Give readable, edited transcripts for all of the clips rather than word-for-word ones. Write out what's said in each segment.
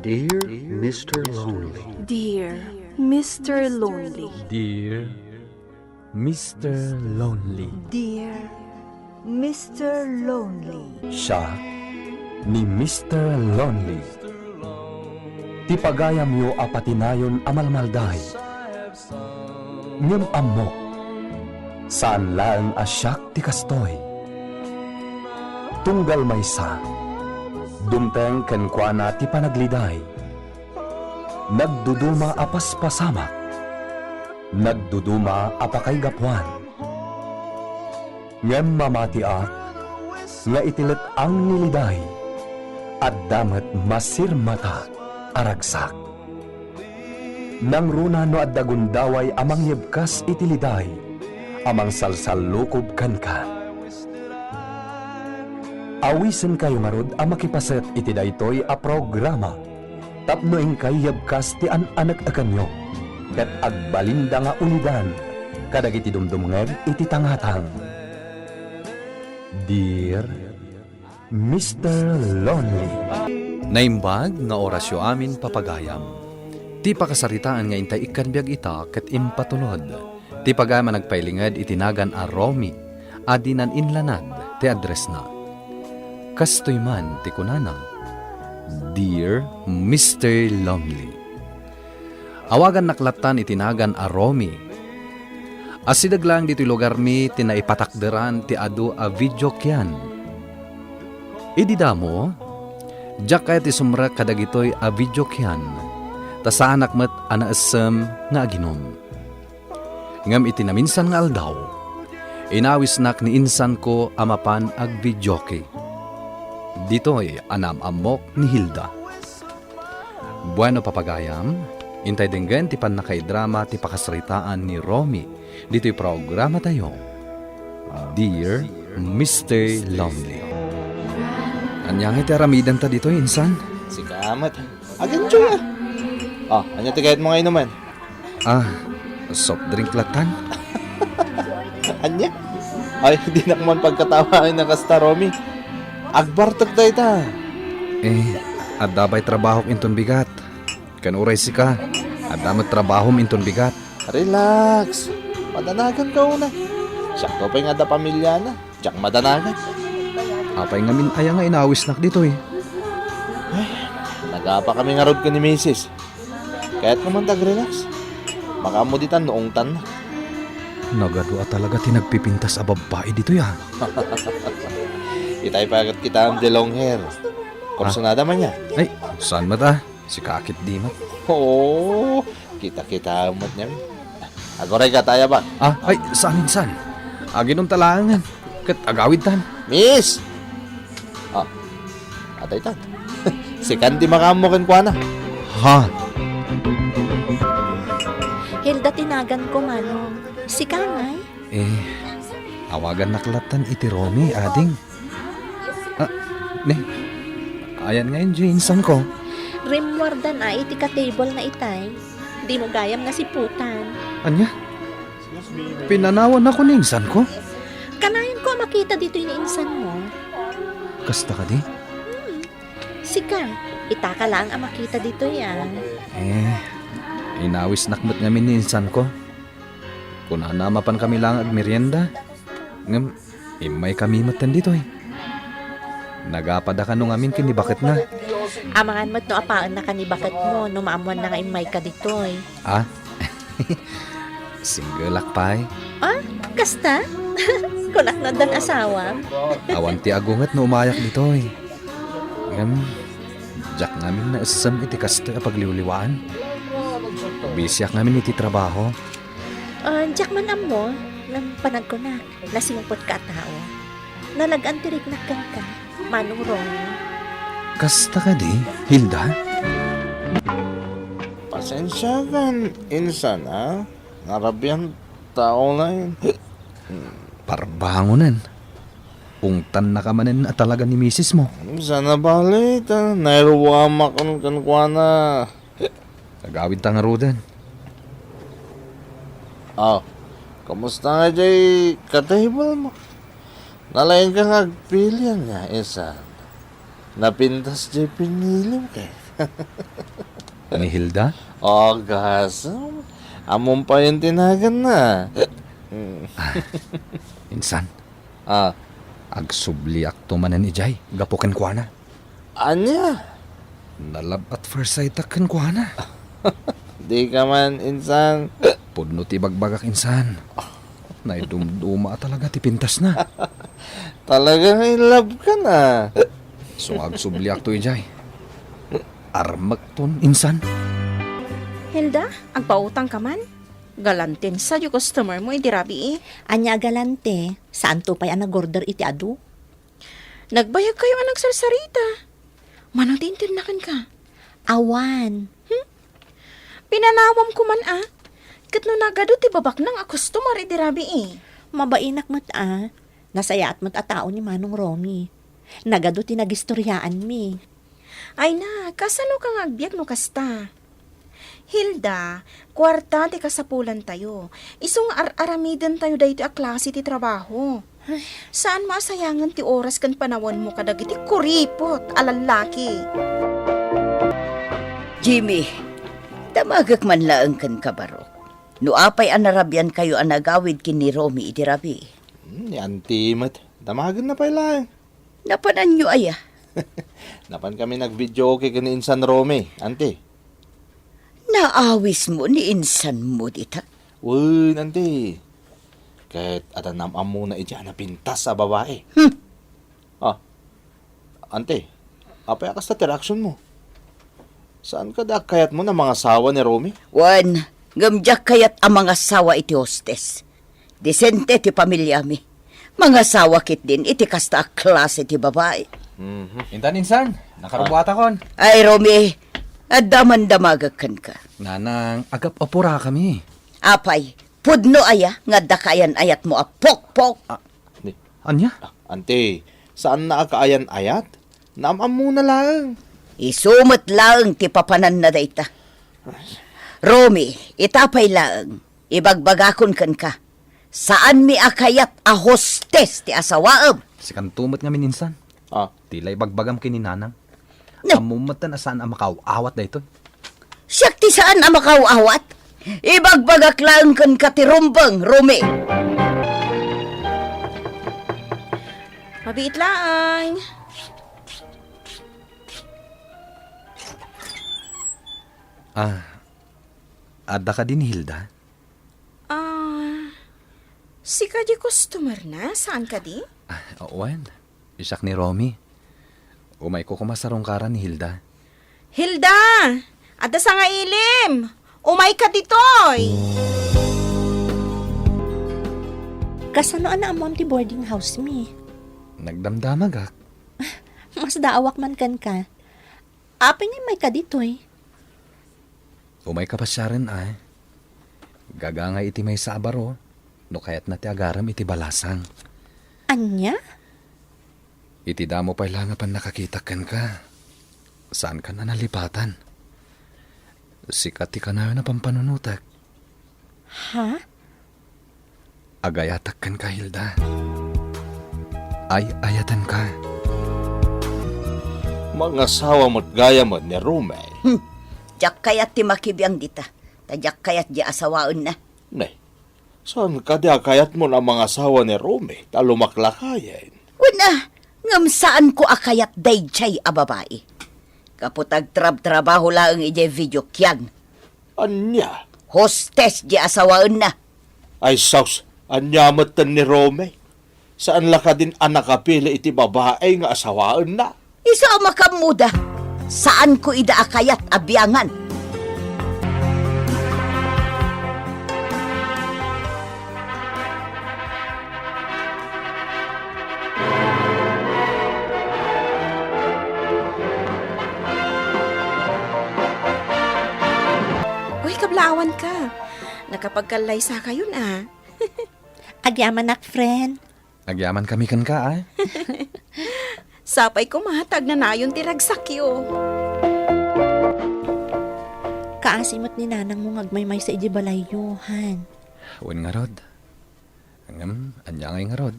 Dear Mr. Lonely. Dear Mr. Lonely. Dear Mr. Lonely. Dear Mr. Lonely. Siya ni Mr. Lonely. Ti pagayam yo apatinayon amalmalday. Ngem amok. Saan lang asyak ti kastoy. Tunggal maysa. Dumteng kenkwana ti panagliday. Nagduduma apas pasamak. Nagduduma apakay gapwan. Ngem mamatiak, nga itilet ang niliday, at damat masirmata aragsak. Nang runa no at dagundaway amang yebkas itiliday, amang salsalukob kanka. Awisen kayo marod ang makipaset iti daytoy a programa. Tapno kay yebkas ti anak akanyo. Ket agbalinda nga ulidan. Kadagiti dumdumngeg iti tangatang. Dear Mr. Lonely. Naimbag nga orasyo amin papagayam. Ti pakasaritaan nga intay ikan biag ita ket impatulod. Ti pagayam nagpailingad itinagan a Romy. Adinan inlanad ti address na. Kastoy man ti kunana. Dear Mr. Lonely. Awagan naklatan itinagan a Romy. Asidag lang dito'y lugar mi tinaipatakderan ti adu a video kyan. Ididamo, jak kaya ti sumra kadagitoy a video kyan. Ta sa anak met anaasem nga aginom. Ngam itinaminsan nga aldaw. Inawis nak ni insan ko amapan ag videoke. Dito'y anam-amok ni Hilda. Bueno papagayam, intay denggan ti pan nakaidrama ti pakasaritaan ni Romy. Dito'y programa tayo. Dear Mr. Lonely. Anyang iti aramidan ta dito, insan? Si Kamat. Agad dyan ah. Anya tigayat mo ngayon naman? Soft drink latan? Anya? Ay, hindi na kuman pagkatawain ng kasta, Romy. Agbartag tayo ta. At dabay trabaho inton bigat. Kanuray si ka. At damat trabaho inton bigat. Relax. Madanagan ka una. Sakto pa nga da pamilya na. Diyak madanagan. Apay nga min aya nga inawis nak dito eh. Nagapa kami nga road ko ni Mrs. Kaya't naman tag-relax. Baka mo ditan noong tan na. Nagadua talaga tinagpipintas a babae dito ya. Itay pa agad kita ang the long hair. Kursunada man niya. Ay, saan mata? Si kakit di mat. Oo. Kita-kita amat niya. Agoray ka tayo ba? Ay, saan insan? Aginom talangan. Kat agawid tan. Miss! Atay tan. Si Candy makamukin ko na. Ha? Hilda tinagan ko manong. Si Kangay? Awagan naklatan iti Romy, ading. Ayan nga yung insan ko. Rimwardan ay iti ka-table na itay. Di mo gayam nga si putan. Anya? Pinanawan ako ni insan ko. Kanayan ko makita dito yung insan mo. Kasta ka di? Si Ka, itaka lang ang makita dito yan. Inawis nakmat ngamin ni insan ko. Kung anamapan kami lang ag merienda. Ngam, imay kami matan dito eh. Nagapada ka nung amin kinibakit na. Amangan mo't no apaan na kanibakat mo, no maamuan na nga imay ka dito eh. Single akpay. Kasta? Kunak na dan asawa. Awan ti agungat no umayak dito eh. Ngam, jak namin na asam iti kasta pagliwliwaan. Bisyak namin iti trabaho. Diyak man amo, nang panag ko na, nasingpot ka tao. Nalagaan tirik na ka, manurong. Kasta ka di, Hilda? Pasensya kan, insan ha? Ngarabihan tao na yun. Parbangonan. Ungtan na kamanin at talaga ni misis mo. Sana balit ha? Nairuwama kan kwa na. Nagawid ta nga rodan. Kamusta nga jay ka-table mo? Nalayan ka nga agpilian nga, insan. Napintas jay pinilim kay. Ni Hilda? Oh, gas. Amon pa yung tinagan na. Insan, Ah, agsubli akto manan ijay. Gapukan kwa na. anya? Nalab at first sight akan kwa na. Di ka man, insan. Pudno ti bagbagak insan. Naidumduma talaga ti pintas na. Talagang in love ka na. So agsubli akto ijay. Armak ton insan. Hilda, agpautang ka man? Galantin sa yung customer mo, idirabi eh. Anya galante, saan to pa'y anag-order iti adu? Nagbayag kayo ang nagsarsarita. Manang tintinnakan ka. Awan. Pinanawam ko man ah. Kat no nagado ti babak nang a customer, idirabi eh. Mabainak mat Nasayaat mat a tao ni Manong Romy. Nagado ti nagistoryaan mi. Ay na, kasano kang agbiag no kasta? Hilda, kwarta ti kasapulan tayo. Isong aramiden tayo dahito a klase ti trabaho. Saan maasayangan ti oras kan panawan mo kadagiti kuripot, alalaki? Jimmy, damagak man laeng kan kabarok. No apay anarabyan kayo anagawid kin ni Romy iti rabi. Yan, timat. Damagan na pa lang. Napanan nyo aya. Napan kami nag-video okay ka ni Insan Romy, ante. Naawis mo ni insan mo dita. Uy, ante. Kahit atanam mo na idya na pintas sa babae. Ah, ante, apay akas na tiraksyon mo. Saan ka kayat mo na mga sawa ni Romy? Wan, gamjak kayat ang mga sawa iti hostes. Disente ti pamilya mi. Mga sawa kit din iti kasta a klase ti babae. Insan, nakarubuata kon. Ay, Romy, adaman-damagakan ka. Nanang, agap apura kami. Apay, pudno aya, nga dakayan ayat mo a pok-pok. Anya? Ante, saan na akaayan ayat? Naamam mo na lang. Isumot lang ti papanan na dayta. Romy, itapay lang, ibagbagakon kan ka. Saan mi akayat a hostes ti asawaam? Sikantumot nga mininsan. Ah, Tilay bagbagam kini nanang. Ne. Amumatan na saan ang makawawat na ito. Siyak ti saan ang makawawat? Ibagbagak lang kan ka ti rumbang, Romy. Mabiit lang. Ada ka din, Hilda? Si ka di customer na? Saan ka di? Owen, isak ni Romy. Umay ko kumasarong karan ni Hilda. Hilda! Ada sa nga ilim! Umay ka ditoy! Kasano ana amon ti boarding house mi? Nagdamdamagak. Mas daawak man kan ka. Apay ni may kaditoy. Umay ka pa siya rin ay. Gagangay iti may sabaro. No kaya't na ti agaram iti balasang. Anya? Iti damo pa ilangapan nakakitakan ka. Saan ka na nalipatan? Sikat ti ka na na pampanunutak. Ha? Agayatak kan ka, Hilda. Ay ayatan ka. mga sawa mo't gaya mo ni Romy. Jak kayat ti makibiyang dita. Tajak kayat di asawaon na. Nay, saan ka di kayat mo na mga sawa ni Romy? Talumaklakayan. Una, ngam saan ko akayat dayjay a babae. Kaputag trabaho lang ije video kyan. Anya? Hostes di asawaon na. Ay saus, anyamatan ni Romy. Saan la ka din anak kapili iti babae nga asawaan na? Isa ang makamuda. Saan ko ida akayat abiyangan? Uy, kablawan ka. Nakapagkalay sa kayon ah. Agyaman nak, friend. Nagyaman kami kan ka ay. Sapay ko mahatag na nayon ti ragsakyo. Kaasimot ni nanang mo ngagmaymay sa iji balayuhan. Wen nga rod. Angam, anya ngay nga rod.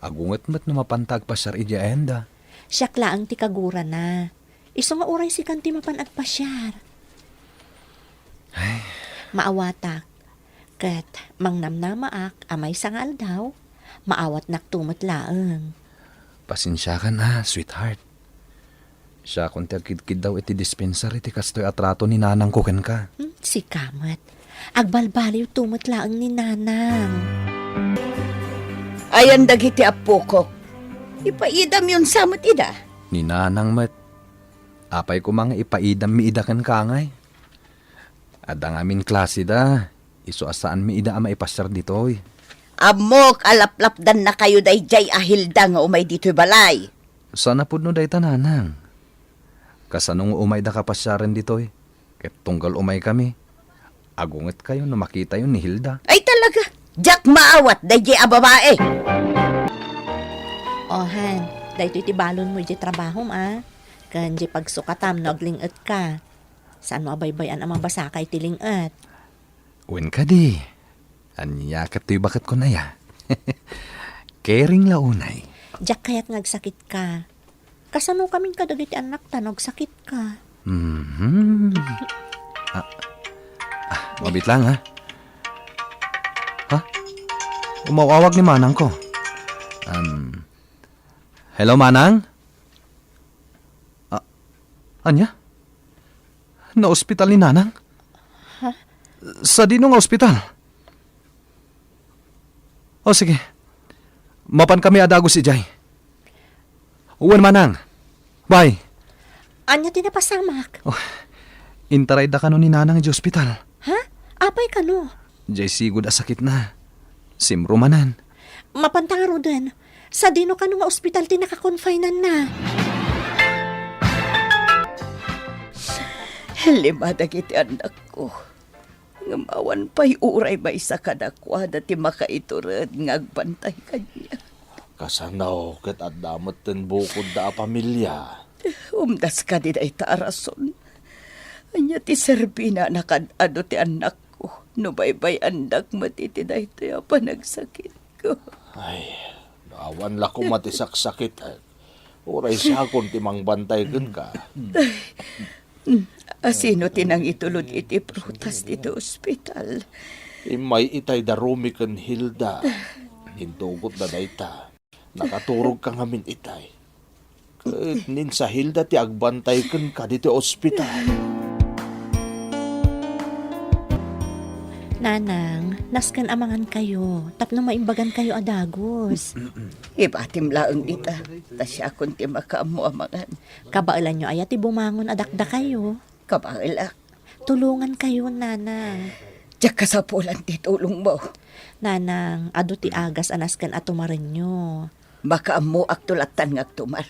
Agungat mat no mapantag pa sar iji enda. Siyak laang ti kagura na. Iso nga uray si kanti mapan agpasyar. Maawatak. Kat mangnamnamaak amay sangal daw. Maawat naktumot laeng. Pasensya ka na, sweetheart. Siya kung tagkid-kid daw iti dispenser iti kastoy atrato ni nanang ko ken ka. Si Kamat. Agbalbaliw tumot laeng ni nanang. Ayan dagiti apo ko. Ipaidam yun samot ida. Ni nanang met. Apay ko mga ipaidam miidakan ka ngay. Adang amin klase da. Iso asaan miida ama ipasar ditoy. Amok alaplapdan na kayo dayjay ahilda nga umay dito'y balay. Sana po no day tananang. Kasanong umay da kapasyaran ditoy. Ket tunggal umay kami. Agunget kayo na makita yun ni Hilda. Ay talaga, jak maawat dayjay a babae. Ohan, dahito iti balon mo iti trabaho Kanji pagsukatam no aglingat ka. Saan mo abaybayan ang mabasa ka iti lingat? Wen ka di. Anya katoy bakit ko na ya. Kering launay. Diyak kaya't nagsakit ka. Kasano kaming kadagiti anak tanog sakit ka. Mabit lang ha. Ha? Umawawag ni Manang ko. Hello Manang? Anya? Na ospital ni Nanang? Ha? Sa dino nga ospital? O sige. Mapan kami adago si Jay. Uwan Manang. Bye. Anya tinapasamak? Intaray da ka no ni Nanang di ospital. Ha? Apay ka no? Jay sigud a sakit na. Simrumanan. Mapantaro din. Sa dino ka no nga ospital tinakakonfinan na. Lima dagiti anak ko. Ngamawan pa'y uray ba isa kadakwa dati makaiturad ngagbantay kanya. Kasanaw ket addamot ten bukod da a pamilya. Umdas ka di day taarason. Anya ti serbina nakadado ti anak ko. No baybay andak matiti day ti apa nagsakit ko. Ay, naawan la ko matisaksakit. Uray siya kung timang bantay ken ka. Asino tinang itulod iti prutas dito ospital. Imay itay darumi ken Hilda. Hintugot na dayta. Nakaturog ka ngamin itay. Ket nin sa Hilda ti agbantay ken ka dito ospital. Nanang, naskan amangan kayo. Tapno maimbagan kayo adagos. Ibatim laang dita. Tasya kung ti makaamu amangan. Kabailan nyo ayat bumangon adakda kayo. Kabailak. Tulungan kayo, Nanang. Diyak kasapulan ti tulong mo. Nanang, ado ti agas anaskan at tumarin nyo. Makaamu aktulatan nga tumal.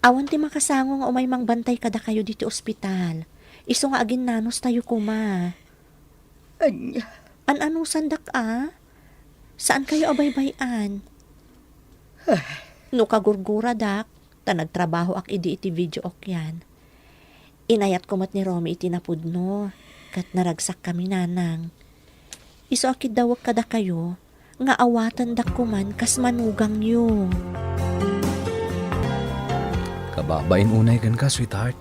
Awan ti makasango nga umay mangbantay kada kayo dito ospital. Iso nga agin nanos tayo kuma. Anya. An-ano sandak Saan kayo abaybayan? No kagurgura dak, ta nagtrabaho ak idi iti video ok yan. Inayat ko mat ni Romy iti napudno, kat naragsak kami nanang. Iso akid dawag kada kayo, nga awatan dak kuman kas manugang yo. Kababain unay kan ka, sweetheart.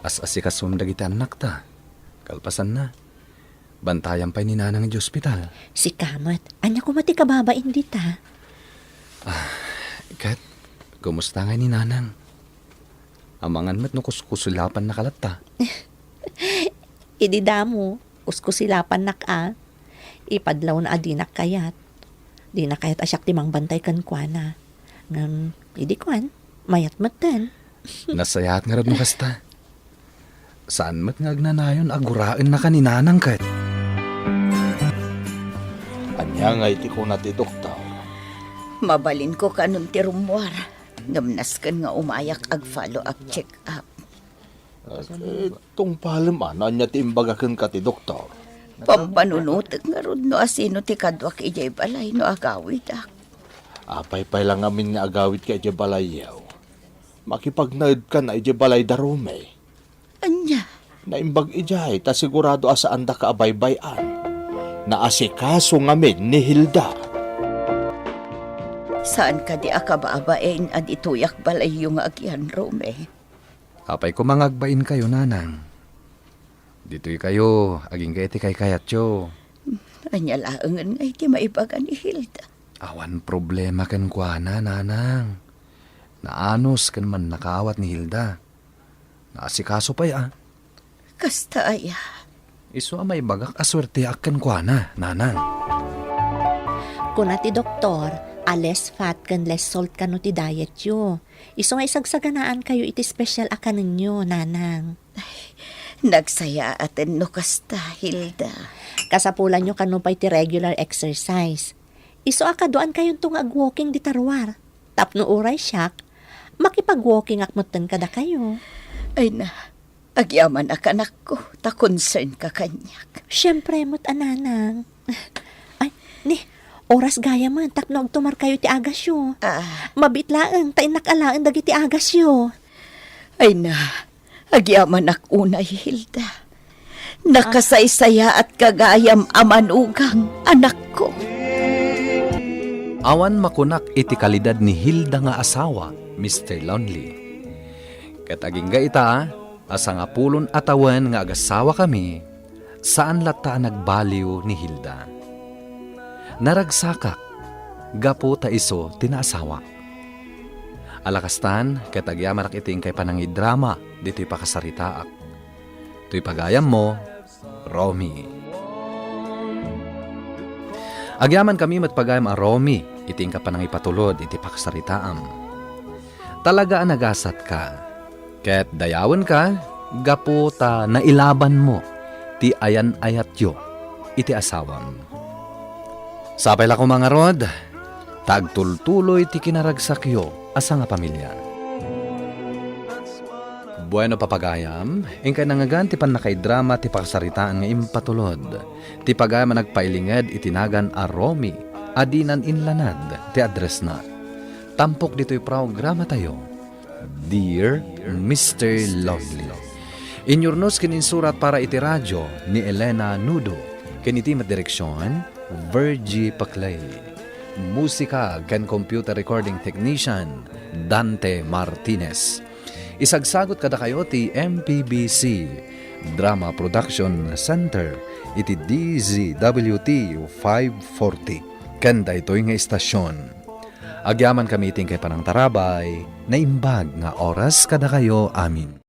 As-asikas dagiti anak ta. Kalpasan na. Bantayan pa ni Nanang di ospital. Si Kamat, anya ko mati kababain dita. Kat, kumusta nga ni Nanang? Amangan mat no kuskusulapan na kalata. Idi damo, kuskusilapan nak Ipadlaw na adinak kayat. Di na kayat asyak timang bantay kan kwa na. Ngam, idi kwan, mayat matan. Nasayat nga rad mo kasta. Saan mat nga agnanayon aguraan na ka ni Nanang kat? Anya nga iti ko na ti doktor. Mabalin ko kanun ti rumwar. Ngamnaskan nga umayak ag follow-up check-up. Itong palaman, anya ti imbagakan ka ti doktor. Pampanunutag nga rod no asino ti kadwak ijay balay no agawid ak. Apay-pay lang amin nga agawid ka ijay balayaw. Makipagnaid ka na ijay balay darume. Anya? Naimbag ijay, ta sigurado asaan da ka abaybayan. Naasikaso ngamin ni Hilda. Saan ka di akabaabain at ituyak balay yung agyan, Rome? Apay ko mangagbain kayo, nanang. Dito'y kayo, aging kay ti kay kayatyo. Anya laangan nga iti maibaga ni Hilda. Awan problema kan kwa na, nanang. Naanos kan man nakaawat ni Hilda. Naasikaso pa ya. Kasta aya. Iso may bagak aswerte akan kwa na, nanang. Kuna ti doktor, less fat kan less salt kano ti diet yo. Iso nga isagsaganaan kayo iti special akan ninyo, nanang. Nagsaya atin no kasta, Hilda. Kasapulan nyo kano pa iti regular exercise. Iso akaduan kayong tung ag-walking di tarwar. Tapno uray siyak, makipag-walking akmutan kada kayo. Ay na, agyaman akanak ko, ta concern ka kanyak. Siyempre, mo't ananang. Ay, ni, oras gaya man, tapno agtumar kayo ti agasyo. Mabitlaang, tainakalaan dagi ti agasyo. Ay na, agyaman ak unay, Hilda. Nakasaysaya at kagayam amanugang anak ko. Awan makunak iti kalidad ni Hilda nga asawa, Mr. Lonely. Kataging ga ita, asa nga pulon atawan nga agasawa kami, saan lata nagbaliw ni Hilda. Naragsakak, gapo ta iso tinaasawa. Alakastan, katagyaman ak iting kay panangidrama, dito'y pakasaritaak. To'y pagayam mo, Romy. Agyaman kami matpagayam a Romy, iting ka panangipatulod, iti pakasaritaam. Talaga nagasat ka, ket dayawan ka, gapo ta nailaban mo, ti ayan-ayat yo, iti asawam. Sapay la ko mga rod, tagtultuloy ti kinaragsak yo, asa nga pamilya. Bueno papagayam, ingkay nangagan ti panakaidrama ti pakasaritaan nga impatulod. Ti pagayam nagpailinged itinagan a Romy, adinan inlanad ti address na. Tampok dito'y programa tayo. Dear Mr. Lovely. Inyurnos kininsurat para iti radyo ni Elena Nudo. Kiniti direksyon, Virgie Paclay. Musika ken computer recording technician, Dante Martinez. Isagsagot kada kayo ti MPBC Drama Production Center iti DZWT 540 kanda ito'y nga istasyon. Agyaman kami iting kay panang tarabay na imbag nga oras kada kayo amin.